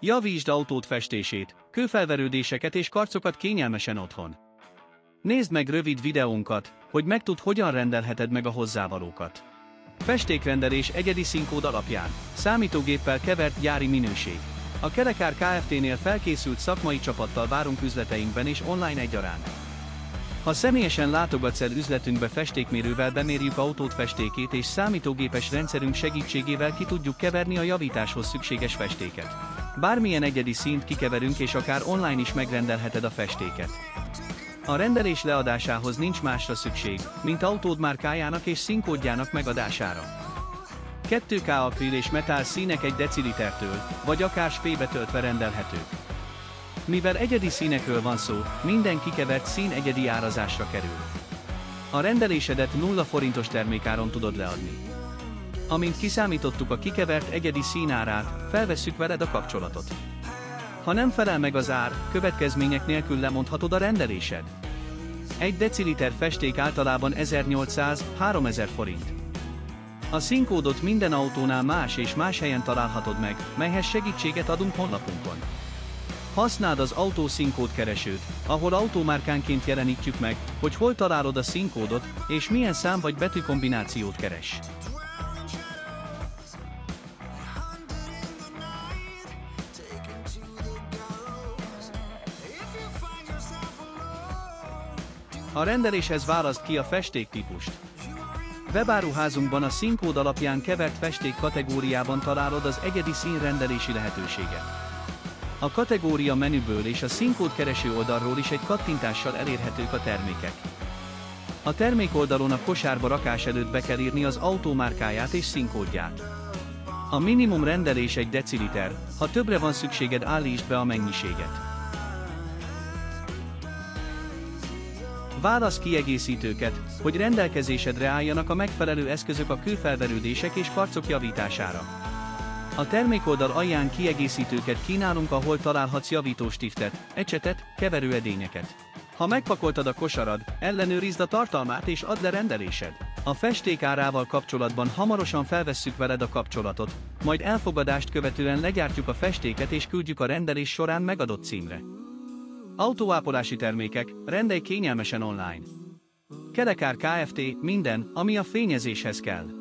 Javítsd autód festését, kőfelverődéseket és karcokat kényelmesen otthon. Nézd meg rövid videónkat, hogy megtudd, hogyan rendelheted meg a hozzávalókat. Festékrendelés egyedi színkód alapján. Számítógéppel kevert gyári minőség. A Kerekár Kft-nél felkészült szakmai csapattal várunk üzleteinkben és online egyaránt. Ha személyesen látogatsz el üzletünkbe, festékmérővel bemérjük autód festékét és számítógépes rendszerünk segítségével ki tudjuk keverni a javításhoz szükséges festéket. Bármilyen egyedi színt kikeverünk és akár online is megrendelheted a festéket. A rendelés leadásához nincs másra szükség, mint autód márkájának és színkódjának megadására. 2K akril és metál színek 1 decilitertől, vagy akár spébe töltve rendelhetők. Mivel egyedi színekről van szó, minden kikevert szín egyedi árazásra kerül. A rendelésedet 0 forintos termékáron tudod leadni. Amint kiszámítottuk a kikevert egyedi szín árát, felvesszük veled a kapcsolatot. Ha nem felel meg az ár, következmények nélkül lemondhatod a rendelésed. 1 deciliter festék általában 1800-3000 forint. A színkódot minden autónál más és más helyen találhatod meg, melyhez segítséget adunk honlapunkon. Használd az autó színkód keresőt, ahol autómárkánként jelenítjük meg, hogy hol találod a színkódot, és milyen szám vagy betűkombinációt keres. A rendeléshez válaszd ki a festéktípust. Webáruházunkban a színkód alapján kevert festék kategóriában találod az egyedi színrendelési lehetőséget. A kategória menüből és a színkód kereső oldalról is egy kattintással elérhetők a termékek. A termékoldalon a kosárba rakás előtt be kell írni az autó márkáját és színkódját. A minimum rendelés 1 deciliter, ha többre van szükséged, állítsd be a mennyiséget. Válasz kiegészítőket, hogy rendelkezésedre álljanak a megfelelő eszközök a kőfelverődések és karcok javítására. A termékoldal alján kiegészítőket kínálunk, ahol találhatsz javítóstiftet, ecsetet, keverőedényeket. Ha megpakoltad a kosarad, ellenőrizd a tartalmát és add le rendelésed. A festék árával kapcsolatban hamarosan felvesszük veled a kapcsolatot, majd elfogadást követően legyártjuk a festéket és küldjük a rendelés során megadott címre. Autóápolási termékek, rendelj kényelmesen online. Kerekár Kft. Minden, ami a fényezéshez kell.